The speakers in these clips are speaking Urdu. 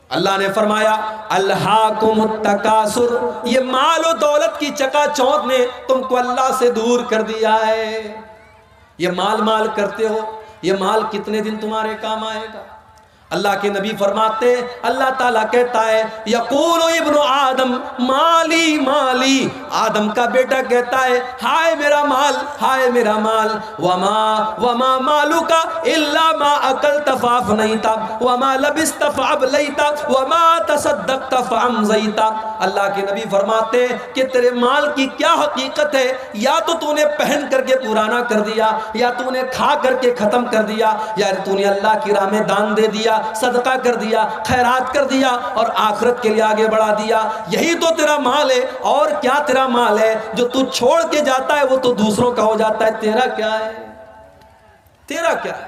اللہ نے فرمایا الہاکم التکاثر، یہ مال و دولت کی چکا چوندھ نے تم کو اللہ سے دور کر دیا ہے۔ یہ مال مال کرتے ہو، یہ مال کتنے دن تمہارے کام آئے گا؟ اللہ کے نبی فرماتے، اللہ تعالیٰ کہتا ہے یقول ابن آدم مالی مالی، آدم کا بیٹا کہتا ہے ہائے میرا مال، ہائے میرا مال، وما مالک الا ما اکلت فافنیت وما لبست فابلیت وما تصدقت فامضیت۔ اللہ کے نبی فرماتے کہ تیرے مال کی کیا حقیقت ہے، یا تو نے پہن کر کے پرانا کر دیا، یا تو نے کھا کر کے ختم کر دیا، یا تو نے اللہ کی راہ میں دان دے دیا، صدقہ کر دیا، خیرات کر دیا اور آخرت کے لیے آگے بڑھا دیا۔ یہی تو تیرا مال ہے۔ اور کیا تیرا مال ہے جو تو چھوڑ کے جاتا ہے وہ تو دوسروں کا ہو جاتا ہے؟ تیرا کیا ہے؟ تیرا کیا ہے؟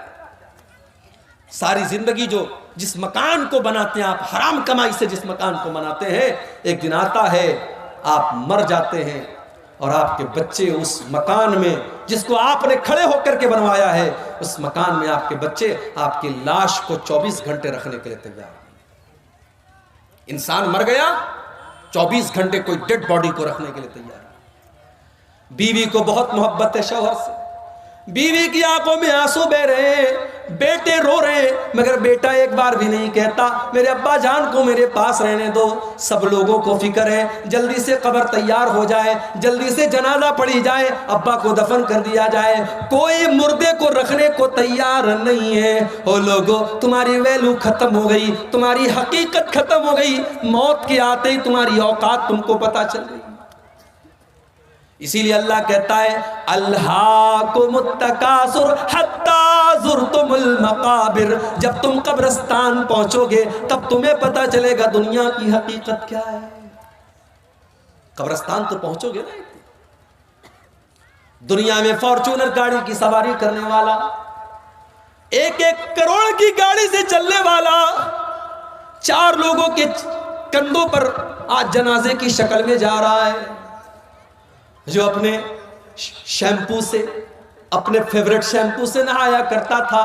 ساری زندگی جو جس مکان کو بناتے ہیں آپ، حرام کمائی سے جس مکان کو بناتے ہیں، ایک دن آتا ہے آپ مر جاتے ہیں اور آپ کے بچے اس مکان میں جس کو آپ نے کھڑے ہو کر کے بنوایا ہے، اس مکان میں آپ کے بچے آپ کی لاش کو 24 گھنٹے رکھنے کے لیے تیار ہیں۔ انسان مر گیا، 24 گھنٹے کوئی ڈیڈ باڈی کو رکھنے کے لیے تیار ہے۔ بیوی کو بہت محبت ہے شوہر سے، بیوی کی آنکھوں میں آنسو بہ رہے ہیں، بیٹے رو رہے ہیں، مگر بیٹا ایک بار بھی نہیں کہتا میرے ابا جان کو میرے پاس رہنے دو۔ سب لوگوں کو فکر ہے جلدی سے قبر تیار ہو جائے، جلدی سے جنازہ پڑھی جائے، ابا کو دفن کر دیا جائے، کوئی مردے کو رکھنے کو تیار نہیں ہے۔ او لوگوں، تمہاری ویلو ختم ہو گئی، تمہاری حقیقت ختم ہو گئی، موت کے آتے ہی تمہاری اوقات تم کو پتہ چل گئی۔ اسی لیے اللہ کہتا ہے الہاکم التکاثر حتی زرتم المقابر، جب تم قبرستان پہنچو گے تب تمہیں پتہ چلے گا دنیا کی حقیقت کیا ہے۔ قبرستان تو پہنچو گے نا۔ دنیا میں فارچونر گاڑی کی سواری کرنے والا، 1-1 کروڑ کی گاڑی سے چلنے والا، 4 لوگوں کے کندھوں پر آج جنازے کی شکل میں جا رہا ہے، جو اپنے شیمپو سے، اپنے فیورٹ شیمپو سے نہایا کرتا تھا۔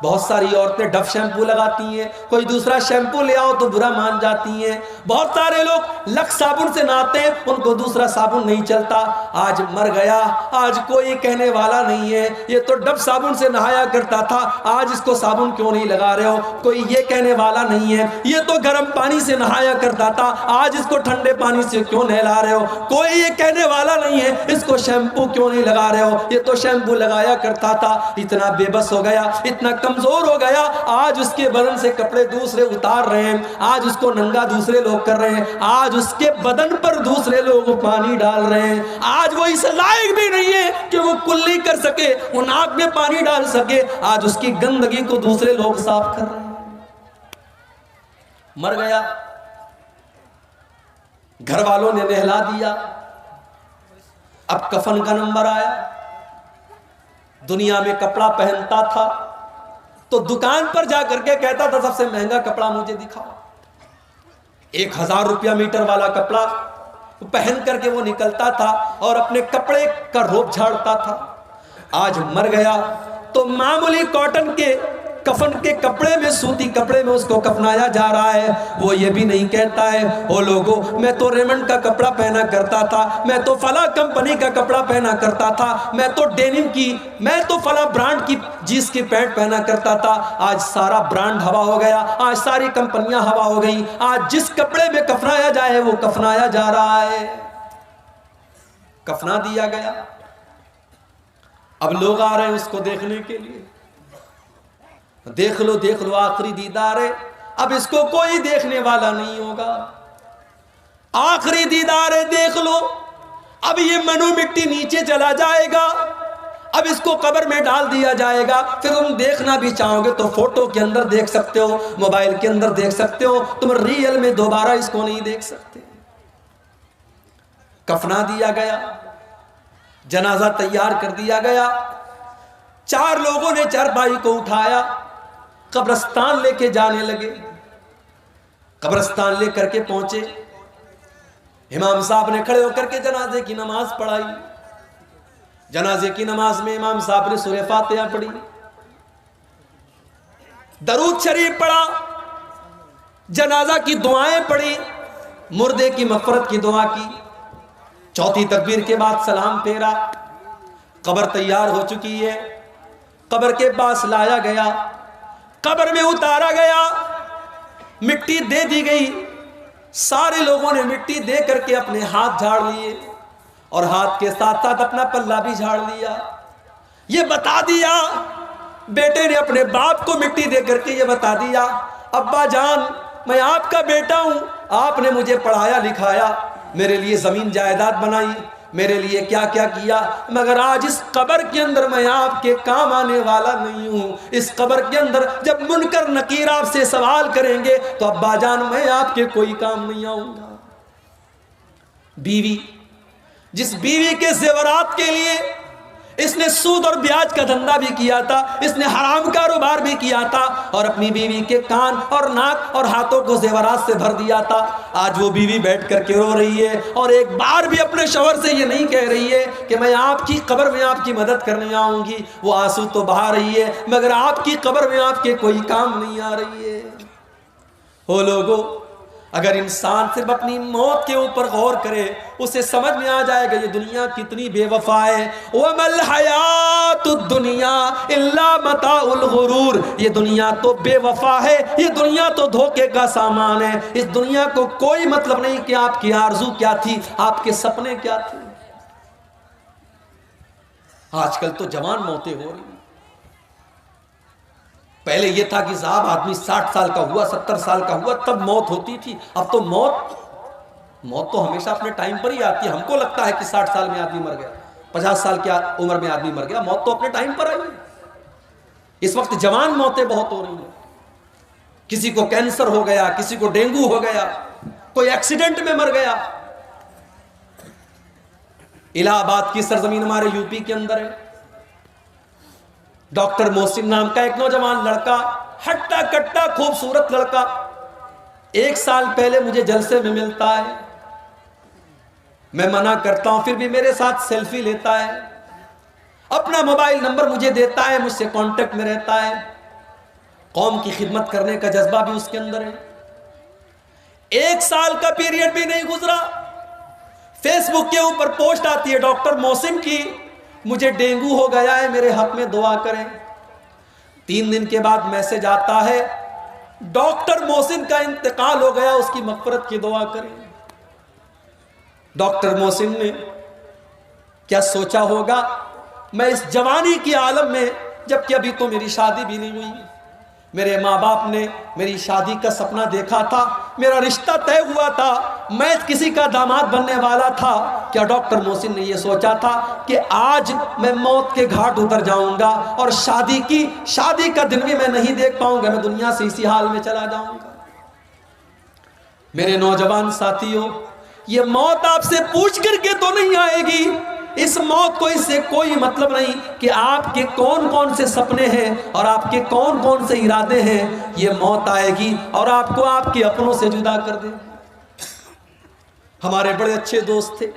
بہت ساری عورتیں ڈف شیمپو لگاتی ہیں، کوئی دوسرا شیمپو لے آؤ تو برا مان جاتی ہیں۔ بہت سارے لوگ لکس صابن سے نہاتے ہیں، ان کو دوسرا صابن نہیں چلتا۔ آج مر گیا، آج کوئی کہنے والا نہیں ہے یہ تو ڈف صابن سے نہایا کرتا تھا، آج اس کو صابن کیوں نہیں لگا رہے ہو؟ کوئی یہ کہنے والا نہیں ہے یہ تو گرم پانی سے نہایا کرتا تھا، آج اس کو ٹھنڈے پانی سے کیوں نہلا رہے ہو؟ کوئی یہ کہنے والا نہیں ہے اس کو شیمپو کیوں نہیں لگا رہے ہو، یہ تو شیمپو لگایا کرتا تھا۔ اتنا بے بس ہو گیا، اتنا کمزور ہو گیا، آج اس کے بدن سے کپڑے دوسرے اتار رہے ہیں، آج اس کو ننگا دوسرے لوگ کر رہے ہیں، آج اس کے بدن پر دوسرے لوگ پانی ڈال رہے ہیں، آج وہ اس لائق بھی نہیں ہے کہ وہ کلی کر سکے، وہ ناک میں پانی ڈال سکے، آج اس کی گندگی کو دوسرے لوگ صاف کر رہے ہیں۔ مر گیا، گھر والوں نے نہلا دیا، اب کفن کا نمبر آیا۔ دنیا میں کپڑا پہنتا تھا تو دکان پر جا کر کے کہتا تھا سب سے مہنگا کپڑا مجھے دکھاؤ، 1000 روپیہ میٹر والا کپڑا پہن کر کے وہ نکلتا تھا اور اپنے کپڑے کا روب جھاڑتا تھا۔ آج مر گیا تو معمولی کاٹن کے کفن کے کپڑے میں، سوتی کپڑے میں اس کو کفنایا جا رہا ہے۔ وہ یہ بھی نہیں کہتا ہے او لوگوں میں تو ریمنڈ کا کپڑا پہنا کرتا تھا، میں تو فلاں کمپنی کا کپڑا پہنا کرتا تھا، میں تو ڈینم کی، میں تو فلاں برانڈ کی جینس کی پینٹ پہنا کرتا تھا۔ آج سارا برانڈ ہوا ہو گیا، آج ساری کمپنیاں ہوا ہو گئی، آج جس کپڑے میں کفنایا جائے وہ کفنایا جا رہا ہے، کفنا دیا گیا۔ اب لوگ آ رہے ہیں اس کو دیکھنے کے لیے، دیکھ لو آخری دیدار ہے، اب اس کو کوئی دیکھنے والا نہیں ہوگا۔ آخری دیدار ہے، دیکھ لو، اب یہ منو مٹی نیچے چلا جائے گا، اب اس کو قبر میں ڈال دیا جائے گا۔ پھر تم دیکھنا بھی چاہو گے تو فوٹو کے اندر دیکھ سکتے ہو، موبائل کے اندر دیکھ سکتے ہو، تم ریئل میں دوبارہ اس کو نہیں دیکھ سکتے۔ کفنا دیا گیا، جنازہ تیار کر دیا گیا، 4 لوگوں نے چارپائی کو اٹھایا، قبرستان لے کے جانے لگے۔ قبرستان لے کر کے پہنچے، امام صاحب نے کھڑے ہو کر کے جنازے کی نماز پڑھائی۔ جنازے کی نماز میں امام صاحب نے سورہ فاتحہ پڑھی، درود شریف پڑھا، جنازہ کی دعائیں پڑھی، مردے کی مغفرت کی دعا کی، چوتھی تکبیر کے بعد سلام پھیرا، قبر تیار ہو چکی ہے، قبر کے پاس لایا گیا، قبر میں اتارا گیا، مٹی دے دی گئی، سارے لوگوں نے مٹی دے کر کے اپنے ہاتھ جھاڑ لیے اور ہاتھ کے ساتھ ساتھ اپنا پلہ بھی جھاڑ لیا۔ یہ بتا دیا، بیٹے نے اپنے باپ کو مٹی دے کر کے یہ بتا دیا، ابا جان میں آپ کا بیٹا ہوں، آپ نے مجھے پڑھایا لکھایا، میرے لیے زمین جائیداد بنائی، میرے لیے کیا کیا کیا، مگر آج اس قبر کے اندر میں آپ کے کام آنے والا نہیں ہوں۔ اس قبر کے اندر جب منکر نکیر آپ سے سوال کریں گے تو ابا جان میں آپ کے کوئی کام نہیں آؤں گا۔ بیوی، جس بیوی کے زیورات کے لیے اس نے سود اور بیاج کا دھندا بھی کیا تھا، اس نے حرام کاروبار بھی کیا تھا اور اپنی بیوی کے کان اور ناک اور ہاتھوں کو زیورات سے بھر دیا تھا، آج وہ بیوی بیٹھ کر کے رو رہی ہے اور ایک بار بھی اپنے شوہر سے یہ نہیں کہہ رہی ہے کہ میں آپ کی قبر میں آپ کی مدد کرنے آؤں گی۔ وہ آنسو تو بہا رہی ہے مگر آپ کی قبر میں آپ کے کوئی کام نہیں آ رہی ہے۔ ہو لوگو، اگر انسان صرف اپنی موت کے اوپر غور کرے اسے سمجھ میں آ جائے گا یہ دنیا کتنی بے وفا ہے۔ وَمَا الْحَيَاةُ الدُّنْيَا إِلَّا مَتَاعُ الْغُرُورِ، یہ دنیا تو بے وفا ہے، یہ دنیا تو دھوکے کا سامان ہے۔ اس دنیا کو کوئی مطلب نہیں کہ آپ کی آرزو کیا تھی، آپ کے سپنے کیا تھے۔ آج کل تو جوان موتیں ہو رہی ہیں، پہلے یہ تھا کہ صاحب آدمی 60 سال کا ہوا، 70 سال کا ہوا تب موت ہوتی تھی، اب تو موت تو ہمیشہ اپنے ٹائم پر ہی آتی ہے۔ ہم کو لگتا ہے کہ 60 سال میں آدمی مر گیا، 50 سال کی عمر میں آدمی مر گیا، موت تو اپنے ٹائم پر آئی ہے۔ اس وقت جوان موتیں بہت ہو رہی ہیں، کسی کو کینسر ہو گیا، کسی کو ڈینگو ہو گیا، کوئی ایکسیڈنٹ میں مر گیا۔ الہ آباد کی سرزمین ہمارے یوپی کے اندر ہے، ڈاکٹر محسن نام کا ایک نوجوان لڑکا، ہٹا کٹا خوبصورت لڑکا، 1 سال پہلے مجھے جلسے میں ملتا ہے، میں منع کرتا ہوں پھر بھی میرے ساتھ سیلفی لیتا ہے، اپنا موبائل نمبر مجھے دیتا ہے، مجھ سے کانٹیکٹ میں رہتا ہے، قوم کی خدمت کرنے کا جذبہ بھی اس کے اندر ہے۔ 1 سال کا پیریڈ بھی نہیں گزرا، فیس بک کے اوپر پوسٹ آتی ہے ڈاکٹر محسن کی، مجھے ڈینگو ہو گیا ہے، میرے حق میں دعا کریں۔ 3 دن کے بعد میسج آتا ہے ڈاکٹر محسن کا انتقال ہو گیا، اس کی مغفرت کی دعا کریں۔ ڈاکٹر محسن نے کیا سوچا ہوگا میں اس جوانی کی عالم میں، جبکہ ابھی تو میری شادی بھی نہیں ہوئی، میرے ماں باپ نے میری شادی کا سپنا دیکھا تھا، میرا رشتہ طے ہوا تھا، میں کسی کا داماد بننے والا تھا، کیا ڈاکٹر محسن نے یہ سوچا تھا کہ آج میں موت کے گھاٹ اتر جاؤں گا اور شادی کا دن بھی میں نہیں دیکھ پاؤں گا، میں دنیا سے اسی حال میں چلا جاؤں گا۔ میرے نوجوان ساتھیوں، یہ موت آپ سے پوچھ کر کے تو نہیں آئے گی، اس موت کو اس سے کوئی مطلب نہیں کہ آپ کے کون کون سے سپنے ہیں اور آپ کے کون کون سے ارادے ہیں، یہ موت آئے گی اور آپ کو آپ کے اپنوں سے جدا کر دے گی۔ ہمارے بڑے اچھے دوست تھے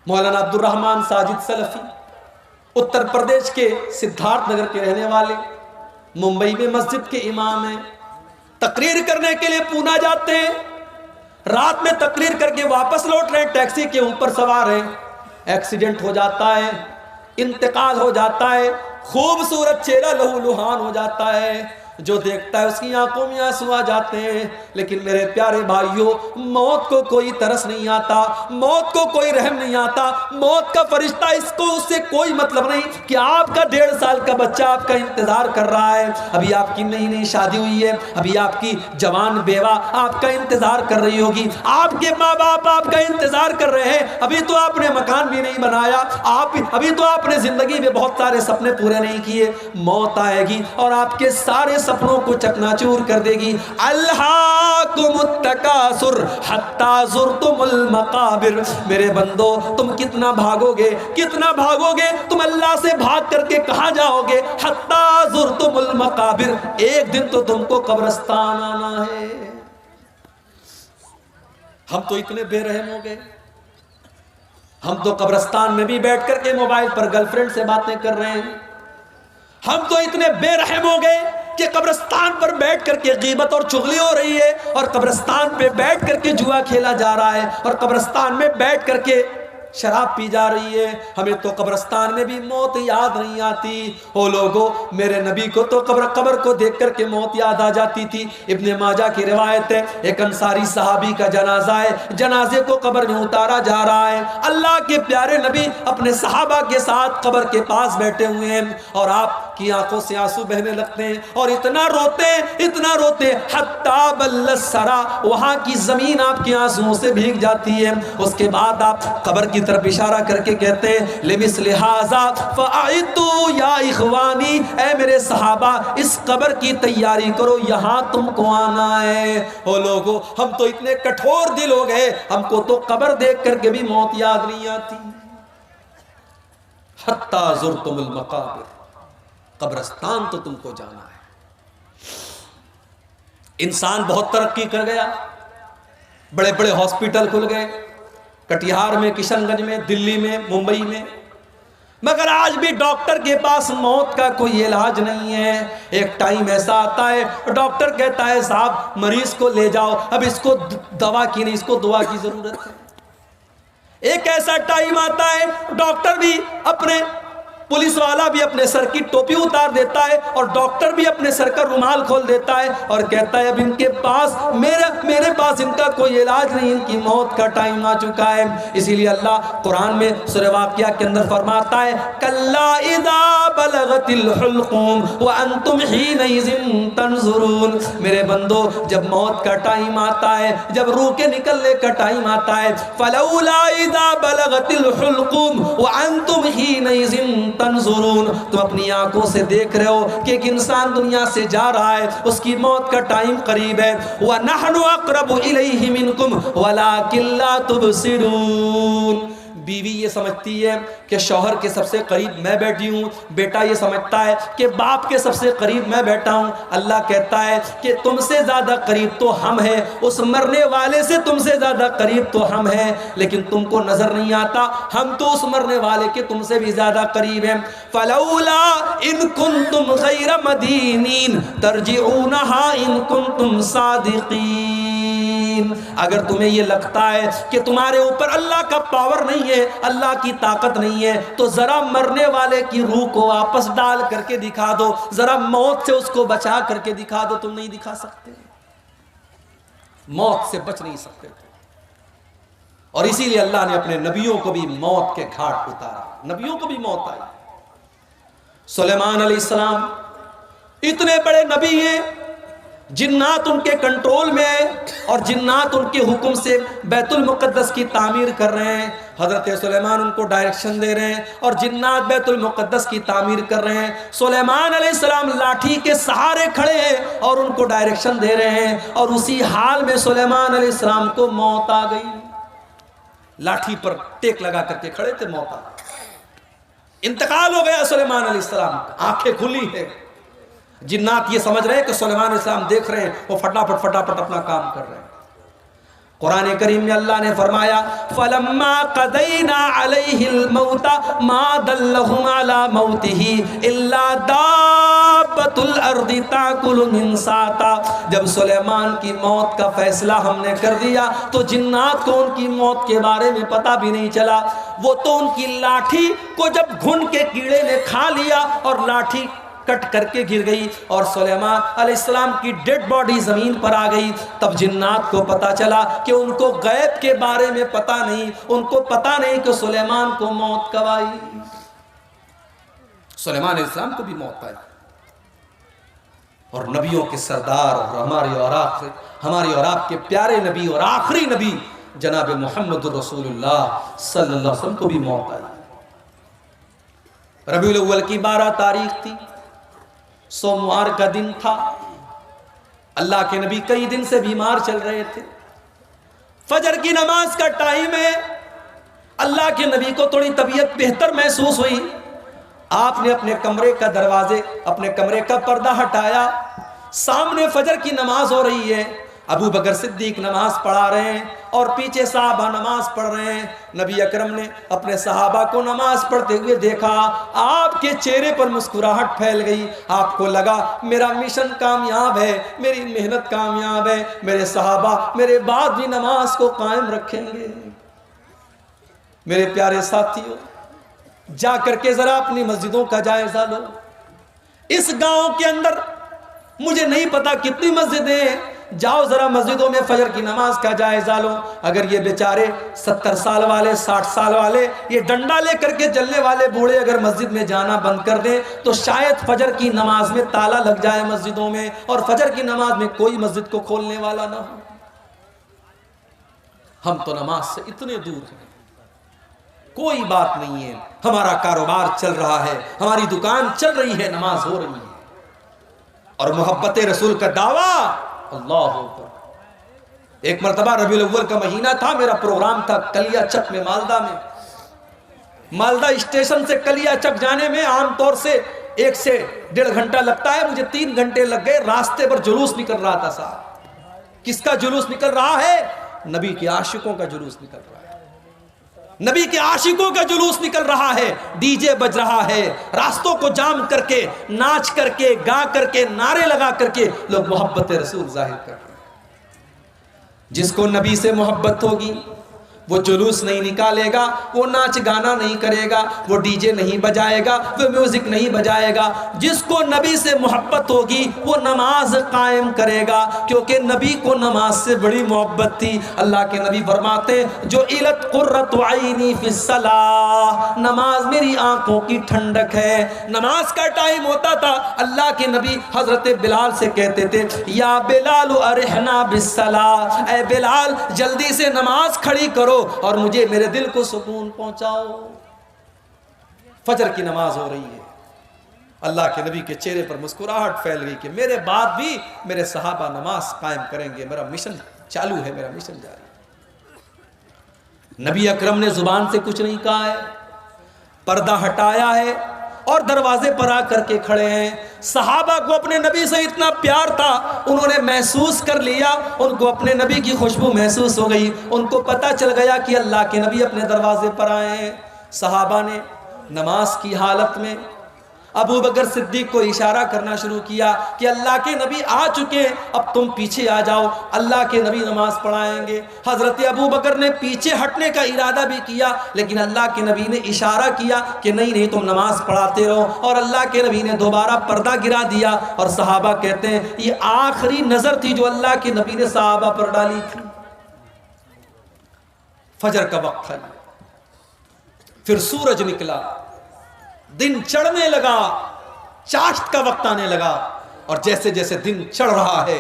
مولانا عبد الرحمن ساجد سلفی، اتر پردیش کے سدھارتھ نگر کے رہنے والے، ممبئی میں مسجد کے امام ہیں، تقریر کرنے کے لیے پونا جاتے ہیں، رات میں تقریر کر کے واپس لوٹ رہے ہیں، ٹیکسی کے اوپر سوار ہیں، ایکسیڈنٹ ہو جاتا ہے، انتقال ہو جاتا ہے، خوبصورت چہرہ لہو لہان ہو جاتا ہے، جو دیکھتا ہے اس کی آنکھوں میں آنسو آ جاتے ہیں۔ لیکن میرے پیارے بھائیوں، موت کو کوئی ترس نہیں آتا، موت کو کوئی رحم نہیں آتا، موت کا فرشتہ اس سے کوئی مطلب نہیں کہ آپ کا 1.5 سال کا بچہ آپ کا انتظار کر رہا ہے، ابھی آپ کی نئی شادی ہوئی ہے، ابھی آپ کی جوان بیوہ آپ کا انتظار کر رہی ہوگی، آپ کے ماں باپ آپ کا انتظار کر رہے ہیں، ابھی تو آپ نے مکان بھی نہیں بنایا، ابھی تو آپ نے زندگی میں بہت سارے سپنے پورے نہیں کیے، موت آئے گی اور آپ کے سارے سپنوں کو چکناچور کر دے گی۔ الہاکم التکاثر حتی زرتم المقابر، میرے بندو تم کتنا بھاگو گے تم اللہ سے بھاگ کر کے کہاں جاؤ گے؟ حتی زرتم المقابر، ایک دن تو تم کو قبرستان آنا ہے۔ ہم تو اتنے بے رحم ہو گئے، ہم تو قبرستان میں بھی بیٹھ کر کے موبائل پر گرل فرینڈ سے باتیں کر رہے ہیں، ہم تو اتنے بے رحم ہو گئے کہ قبرستان پر بیٹھ کر کے غیبت اور چغلی ہو رہی ہے، اور قبرستان پہ بیٹھ کر کے جوا کھیلا جا رہا ہے، اور قبرستان میں بیٹھ کر کے شراب پی جا رہی ہے، ہمیں تو قبرستان میں بھی موت یاد نہیں آتی۔ او لوگو، میرے نبی کو تو قبر کو دیکھ کر کے موت یاد آ جاتی تھی۔ ابن ماجہ کی روایت ہے، ایک انصاری صحابی کا جنازہ ہے، جنازے کو قبر میں اتارا جا رہا ہے، اللہ کے پیارے نبی اپنے صحابہ کے ساتھ قبر کے پاس بیٹھے ہوئے ہیں، اور آپ کی آنکھوں سے آنسو بہنے لگتے ہیں، اور اتنا روتے حتیٰ بل الثری، وہاں کی زمین آپ کے آنسوؤں سے بھیگ جاتی ہے۔ اس کے بعد آپ قبر کی طرف اشارہ کر کے کہتے ہیں، لمثل ھذا فاعدوا یا اخوانی، اے میرے صحابہ اس قبر کی تیاری کرو، یہاں تم کو آنا ہے۔ او لوگو، ہم تو اتنے کٹھور دل ہو گئے، ہم کو تو قبر دیکھ کر کے بھی موت یاد نہیں آتی۔ حتی زرتم المقابر، قبرستان تو تم کو جانا ہے۔ انسان بہت ترقی کر گیا، بڑے بڑے ہاسپٹل کھل گئے، کٹیہار میں، کشن گنج میں، دلی میں، ممبئی میں، مگر آج بھی ڈاکٹر کے پاس موت کا کوئی علاج نہیں ہے۔ ایک ٹائم ایسا آتا ہے، ڈاکٹر کہتا ہے صاحب مریض کو لے جاؤ، اب اس کو دوا کی نہیں، اس کو دعا کی ضرورت ہے۔ ایک ایسا ٹائم آتا ہے، ڈاکٹر بھی اپنے، پولیس والا بھی اپنے سر کی ٹوپی اتار دیتا ہے، اور ڈاکٹر بھی اپنے سر کا رومال کھول دیتا ہے، اور کہتا ہے اب ان کے پاس میرے پاس ان کا کوئی علاج نہیں، ان کی موت کا ٹائم آ چکا ہے۔ اسی لیے اللہ قرآن میں سورہ واقعہ کے اندر فرماتا ہے، کلا اذا بلغت الحلقوم وانتم حینئذ تنظرون، میرے بندو جب موت کا ٹائم آتا ہے، جب روح کے نکلنے کا ٹائم آتا ہے، فلولا اذا بلغت الحلقوم وانتم حینئذ تنظرون، تم اپنی آنکھوں سے دیکھ رہے ہو کہ ایک انسان دنیا سے جا رہا ہے، اس کی موت کا ٹائم قریب ہے۔ وَنَحْنُ أَقْرَبُ إِلَيْهِ مِنْكُمْ وَلَكِنْ لَا تُبْصِرُونَ، بیوی یہ سمجھتی ہے کہ شوہر کے سب سے قریب میں بیٹھی ہوں، بیٹا یہ سمجھتا ہے کہ باپ کے سب سے قریب میں بیٹھا ہوں۔ اللہ کہتا ہے کہ تم سے زیادہ قریب تو ہم ہیں، اس مرنے والے سے تم سے زیادہ قریب تو ہم ہیں، لیکن تم کو نظر نہیں آتا، ہم تو اس مرنے والے کے تم سے بھی زیادہ قریب ہیں۔ فَلَوْلَا إِن كُنْتُمْ غَيْرَ مَدِينِينَ تَرْجِعُونَهَا إِن كُنْتُمْ صَادِقِينَ، اگر تمہیں یہ لگتا ہے کہ تمہارے اوپر اللہ کا پاور نہیں ہے، اللہ کی طاقت نہیں ہے، تو ذرا مرنے والے کی روح کو واپس ڈال کر کے دکھا دو، ذرا موت سے اس کو بچا کر کے دکھا دو۔ تم نہیں دکھا سکتے، موت سے بچ نہیں سکتے تم۔ اور اسی لیے اللہ نے اپنے نبیوں کو بھی موت کے گھاٹ اتارا، نبیوں کو بھی موت آئی۔ سلیمان علیہ السلام اتنے بڑے نبی ہیں، جنات ان کے کنٹرول میں ہیں، اور جنات ان کے حکم سے بیت المقدس کی تعمیر کر رہے ہیں۔ حضرت سلیمان ان کو ڈائریکشن دے رہے ہیں، اور جنات بیت المقدس کی تعمیر کر رہے ہیں۔ سلیمان علیہ السلام لاٹھی کے سہارے کھڑے ہیں اور ان کو ڈائریکشن دے رہے ہیں، اور اسی حال میں سلیمان علیہ السلام کو موت آ گئی۔ لاٹھی پر ٹیک لگا کر کے کھڑے تھے، موت آ گئی، انتقال ہو گیا سلیمان علیہ السلام کا، آنکھیں کھلی ہیں۔ جنات یہ سمجھ رہے ہیں کہ سلیمان علیہ السلام دیکھ رہے ہیں، وہ فٹافٹ اپنا کام کر رہے ہیں۔ قرآن کریم میں اللہ نے فرمایا فَلَمَّا قَضَيْنَا عَلَيْهِ الْمَوْتَ مَا دَلَّهُمْ عَلَى مَوْتِهِ إِلَّا دَابَّةُ الْأَرْضِ تَأْكُلُ مِنْ سَأْتَهِ، جب سلیمان کی موت کا فیصلہ ہم نے کر دیا تو جنات کو ان کی موت کے بارے میں پتہ بھی نہیں چلا، وہ تو ان کی لاٹھی کو جب گھن کے کیڑے نے کھا لیا اور لاٹھی کٹ کر کے گر گئی، اور سلیمان علیہ السلام کی ڈیڈ باڈی زمین پر آ گئی، تب جنات کو پتا چلا کہ ان کو غیب کے بارے میں پتا نہیں، ان کو پتا نہیں کہ سلیمان کو موت کب آئی۔ سلیمان علیہ السلام کو بھی موت آئی، اور نبیوں کے سردار اور ہماری اور آپ کے پیارے نبی اور آخری نبی جناب محمد رسول اللہ صلی اللہ علیہ وسلم کو بھی موت آئی۔ ربیع الاول کی 12 تاریخ تھی، سوموار کا دن تھا، اللہ کے نبی کئی دن سے بیمار چل رہے تھے، فجر کی نماز کا ٹائم ہے، اللہ کے نبی کو تھوڑی طبیعت بہتر محسوس ہوئی، آپ نے اپنے کمرے کا پردہ ہٹایا، سامنے فجر کی نماز ہو رہی ہے، ابو بکر صدیق نماز پڑھا رہے ہیں اور پیچھے صحابہ نماز پڑھ رہے ہیں. نبی اکرم نے اپنے صحابہ کو نماز پڑھتے ہوئے دیکھا. آپ کے چہرے پر مسکراہٹ پھیل گئی. آپ کو لگا میرا مشن کامیاب ہے, میری محنت کامیاب ہے, میرے صحابہ میرے بعد بھی نماز کو قائم رکھیں گے. میرے پیارے ساتھیوں, جا کر کے ذرا اپنی مسجدوں کا جائزہ لو. اس گاؤں کے اندر مجھے نہیں پتا کتنی مسجدیں ہیں, جاؤ ذرا مسجدوں میں فجر کی نماز کا جائزہ لو. اگر یہ بیچارے 70 سال والے 60 سال والے یہ ڈنڈا لے کر کے چلنے والے بوڑھے اگر مسجد میں جانا بند کر دیں تو شاید فجر کی نماز میں تالا لگ جائے مسجدوں میں, اور فجر کی نماز میں کوئی مسجد کو کھولنے والا نہ ہو. ہم تو نماز سے اتنے دور ہیں, کوئی بات نہیں ہے, ہمارا کاروبار چل رہا ہے, ہماری دکان چل رہی ہے, نماز ہو رہی ہے, اور محبت رسول کا دعویٰ. اللہ اکبر. ایک مرتبہ ربیع الاول کا مہینہ تھا, میرا پروگرام تھا کلیا چک میں, مالدہ میں. مالدہ اسٹیشن سے کلیا چک جانے میں عام طور سے 1 سے 1.5 گھنٹہ لگتا ہے, مجھے 3 گھنٹے لگ گئے. راستے پر جلوس نکل رہا تھا صاحب. کس کا جلوس نکل رہا ہے؟ نبی کے عاشقوں کا جلوس نکل رہا ہے. نبی کے عاشقوں کا جلوس نکل رہا ہے. ڈی جے بج رہا ہے, راستوں کو جام کر کے ناچ کر کے گا کر کے نعرے لگا کر کے لوگ محبت رسول ظاہر کر رہے ہیں. جس کو نبی سے محبت ہوگی وہ جلوس نہیں نکالے گا, وہ ناچ گانا نہیں کرے گا, وہ ڈی جے نہیں بجائے گا, وہ میوزک نہیں بجائے گا. جس کو نبی سے محبت ہوگی وہ نماز قائم کرے گا, کیونکہ نبی کو نماز سے بڑی محبت تھی. اللہ کے نبی فرماتے جو علت قرۃ عینی فی الصلاۃ, نماز میری آنکھوں کی ٹھنڈک ہے. نماز کا ٹائم ہوتا تھا, اللہ کے نبی حضرت بلال سے کہتے تھے یا بلال ارحنا بالصلاۃ, اے بلال جلدی سے نماز کھڑی کرو اور مجھے میرے دل کو سکون پہنچاؤ. فجر کی نماز ہو رہی ہے, اللہ کے نبی کے چہرے پر مسکراہٹ پھیل گئی کہ میرے بعد بھی میرے صحابہ نماز قائم کریں گے, میرا مشن چالو ہے, میرا مشن جاری ہے. نبی اکرم نے زبان سے کچھ نہیں کہا ہے, پردہ ہٹایا ہے اور دروازے پر آ کر کے کھڑے ہیں. صحابہ کو اپنے نبی سے اتنا پیار تھا, انہوں نے محسوس کر لیا, ان کو اپنے نبی کی خوشبو محسوس ہو گئی, ان کو پتہ چل گیا کہ اللہ کے نبی اپنے دروازے پر آئے ہیں. صحابہ نے نماز کی حالت میں ابو بکر صدیق کو اشارہ کرنا شروع کیا کہ اللہ کے نبی آ چکے ہیں, اب تم پیچھے آ جاؤ, اللہ کے نبی نماز پڑھائیں گے. حضرت ابو بکر نے پیچھے ہٹنے کا ارادہ بھی کیا, لیکن اللہ کے نبی نے اشارہ کیا کہ نہیں تم نماز پڑھاتے رہو, اور اللہ کے نبی نے دوبارہ پردہ گرا دیا. اور صحابہ کہتے ہیں یہ آخری نظر تھی جو اللہ کے نبی نے صحابہ پر ڈالی تھی. فجر کا وقت تھا, پھر سورج نکلا, دن چڑھنے لگا, چاشت کا وقت آنے لگا, اور جیسے جیسے دن چڑھ رہا ہے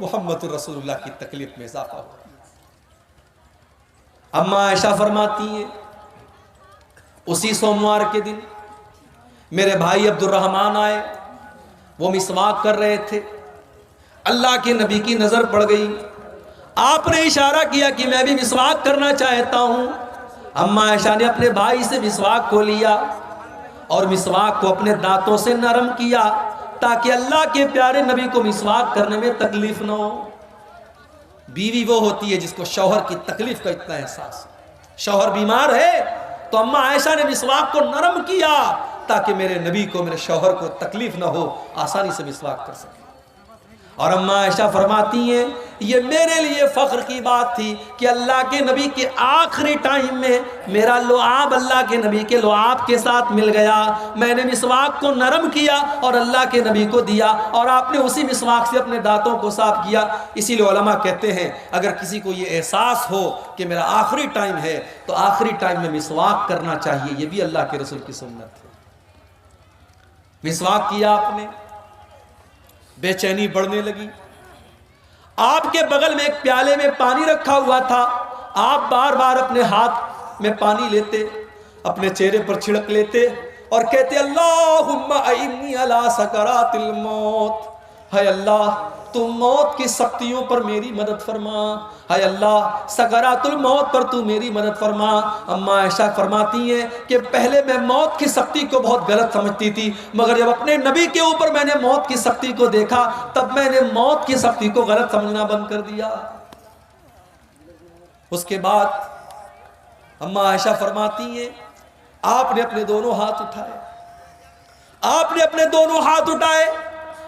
محمد رسول اللہ کی تکلیف میں اضافہ ہو رہا ہے. اما عائشہ فرماتی ہیں اسی سوموار کے دن میرے بھائی عبد الرحمن آئے, وہ مسواک کر رہے تھے, اللہ کے نبی کی نظر پڑ گئی, آپ نے اشارہ کیا کہ میں بھی مسواک کرنا چاہتا ہوں. اما عائشہ نے اپنے بھائی سے مسواک کو لیا اور مسواک کو اپنے دانتوں سے نرم کیا تاکہ اللہ کے پیارے نبی کو مسواک کرنے میں تکلیف نہ ہو. بیوی وہ ہوتی ہے جس کو شوہر کی تکلیف کا اتنا احساس, شوہر بیمار ہے تو اما عائشہ نے مسواک کو نرم کیا تاکہ میرے نبی کو, میرے شوہر کو تکلیف نہ ہو, آسانی سے مسواک کر سکے. اور اما عائشہ فرماتی ہیں یہ میرے لیے فخر کی بات تھی کہ اللہ کے نبی کے آخری ٹائم میں میرا لعاب اللہ کے نبی کے لعاب کے ساتھ مل گیا. میں نے مسواک کو نرم کیا اور اللہ کے نبی کو دیا, اور آپ نے اسی مسواک سے اپنے دانتوں کو صاف کیا. اسی لیے علماء کہتے ہیں اگر کسی کو یہ احساس ہو کہ میرا آخری ٹائم ہے تو آخری ٹائم میں مسواک کرنا چاہیے, یہ بھی اللہ کے رسول کی سنت ہے. مسواک کیا آپ نے, بے چینی بڑھنے لگی. آپ کے بغل میں ایک پیالے میں پانی رکھا ہوا تھا, آپ بار بار اپنے ہاتھ میں پانی لیتے, اپنے چہرے پر چھڑک لیتے اور کہتے اللہم اعنی علی سکرات الموت, ہے اللہ تو موت کی سختیوں پر میری مدد فرما، اے اللہ سکرات الموت پر تو میری مدد فرما۔ اما عائشہ فرماتی ہیں کہ پہلے میں موت کی سختی کو بہت غلط سمجھتی تھی، مگر جب اپنے نبی کے اوپر میں نے موت کی سختی کو دیکھا تب میں نے موت کی سختی کو غلط سمجھنا بند کر دیا۔ اس کے بعد اما عائشہ فرماتی ہیں آپ نے اپنے دونوں ہاتھ اٹھائے، آپ نے اپنے دونوں ہاتھ اٹھائے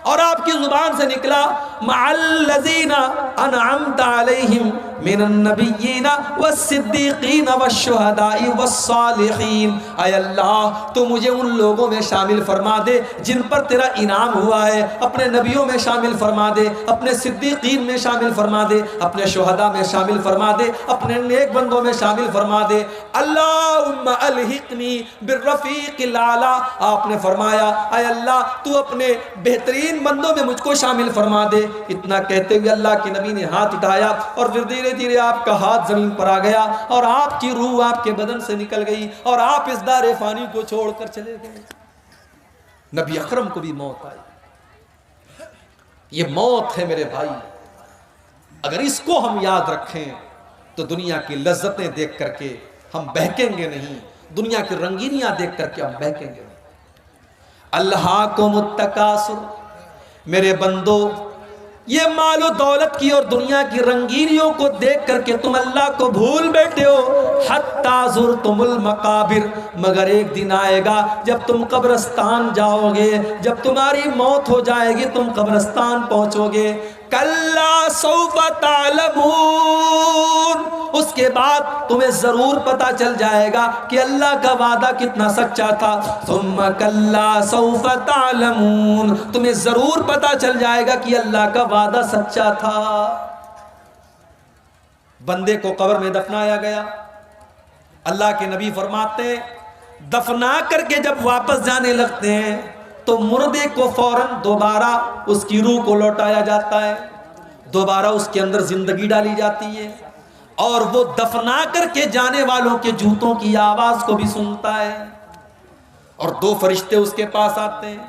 اور آپ کی زبان سے نکلا مع الذین انعمت علیہم من النبیین والصدیقین والشہداء والصالحین۔ اے اللہ تو مجھے ان لوگوں میں شامل فرما دے جن پر تیرا انعام ہوا ہے، اپنے نبیوں میں شامل فرما دے، اپنے صدیقین میں شامل فرما دے، اپنے شہداء میں شامل فرما دے، اپنے نیک بندوں میں شامل فرما دے۔ اللہم الحقنی بالرفیق الاعلی، آپ نے فرمایا اے اللہ تو اپنے بہترین بندوں میں مجھ کو شامل فرما دے۔ اتنا کہتے ہوئے اللہ کے نبی نے ہاتھ اٹھایا اور پھر دھیرے دھیرے آپ کا ہاتھ زمین پر آ گیا اور آپ کی روح آپ کے بدن سے نکل گئی اور آپ اس دار فانی کو چھوڑ کر چلے گئے۔ نبی اکرم کو بھی موت آئی۔ یہ موت ہے میرے بھائی، اگر اس کو ہم یاد رکھیں تو دنیا کی لذتیں دیکھ کر کے ہم بہکیں گے نہیں، دنیا کی رنگینیاں دیکھ کر کے ہم بہکیں گے نہیں۔ الہاکم التکاثر، میرے بندو یہ مال و دولت کی اور دنیا کی رنگینیوں کو دیکھ کر کے تم اللہ کو بھول بیٹھے ہو، حتی زرتم المقابر، مگر ایک دن آئے گا جب تم قبرستان جاؤ گے، جب تمہاری موت ہو جائے گی تم قبرستان پہنچو گے۔ کلا سوف تعلمون، اس کے بعد تمہیں ضرور پتا چل جائے گا کہ اللہ کا وعدہ کتنا سچا تھا۔ ثم کلا سوف تعلمون، تمہیں ضرور پتا چل جائے گا کہ اللہ کا وعدہ سچا تھا۔ بندے کو قبر میں دفنایا گیا، اللہ کے نبی فرماتے ہیں دفنا کر کے جب واپس جانے لگتے ہیں تو مردے کو فوراً دوبارہ اس کی روح کو لوٹایا جاتا ہے، دوبارہ اس کے اندر زندگی ڈالی جاتی ہے اور وہ دفنا کر کے جانے والوں کے جوتوں کی آواز کو بھی سنتا ہے اور دو فرشتے اس کے پاس آتے ہیں،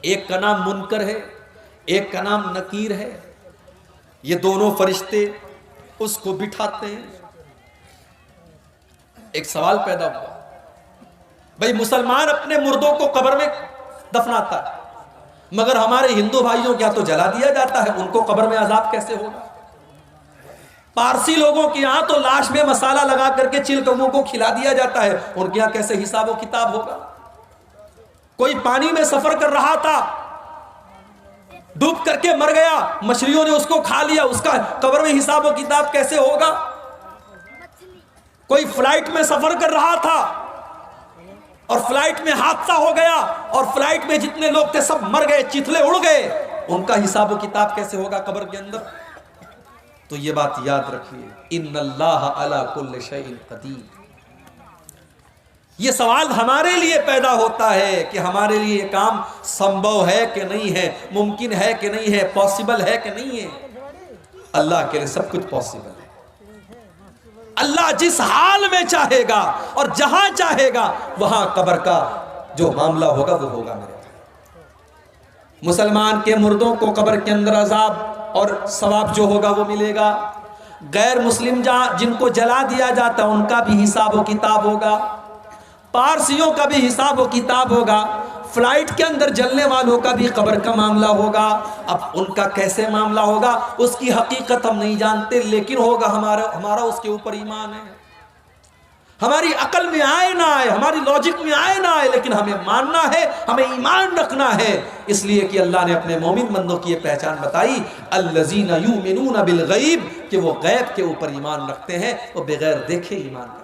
ایک کا نام منکر ہے ایک کا نام نکیر ہے۔ یہ دونوں فرشتے اس کو بٹھاتے ہیں۔ ایک سوال پیدا ہوا، بھئی مسلمان اپنے مردوں کو قبر میں دفناتا ہے مگر ہمارے ہندو بھائیوں کیا تو جلا دیا جاتا ہے، ان کو قبر میں عذاب کیسے ہوگا؟ پارسی لوگوں کے یہاں تو لاش میں مسالہ لگا کر کے چل کبوں کو کھلا دیا جاتا ہے، ان کے یہاں کیسے حساب و کتاب ہوگا؟ کوئی پانی میں سفر کر رہا تھا ڈوب کر کے مر گیا، مچھلیوں نے اس کو کھا لیا، اس کا قبر میں حساب و کتاب کیسے ہوگا؟ کوئی فلائٹ میں سفر کر رہا تھا اور فلائٹ میں حادثہ ہو گیا اور فلائٹ میں جتنے لوگ تھے سب مر گئے، چتلے اڑ گئے، ان کا حساب و کتاب کیسے ہوگا قبر کے اندر؟ تو یہ بات یاد رکھیے، ان اللہ علی کل شیء قدیر۔ یہ سوال ہمارے لیے پیدا ہوتا ہے کہ ہمارے لیے یہ کام سمبھو ہے کہ نہیں ہے، ممکن ہے کہ نہیں ہے، پاسبل ہے کہ نہیں ہے؟ اللہ کے لیے سب کچھ پاسبل ہے۔ اللہ جس حال میں چاہے گا اور جہاں چاہے گا وہاں قبر کا جو معاملہ ہوگا وہ ہوگا۔ میرے مسلمان کے مردوں کو قبر کے اندر عذاب اور ثواب جو ہوگا وہ ملے گا، غیر مسلم جن کو جلا دیا جاتا ان کا بھی حساب و کتاب ہوگا، پارسیوں کا بھی حساب و کتاب ہوگا، فلائٹ کے اندر جلنے والوں کا بھی قبر کا معاملہ ہوگا۔ اب ان کا کیسے معاملہ ہوگا اس کی حقیقت ہم نہیں جانتے، لیکن ہوگا، ہمارا اس کے اوپر ایمان ہے۔ ہماری عقل میں آئے نہ آئے، ہماری لاجک میں آئے نہ آئے، لیکن ہمیں ماننا ہے، ہمیں ایمان رکھنا ہے، اس لیے کہ اللہ نے اپنے مومن بندوں کی یہ پہچان بتائی، الذین یؤمنون بالغیب، کہ وہ غیب کے اوپر ایمان رکھتے ہیں، وہ بغیر دیکھے ایمان رکھتے ہیں۔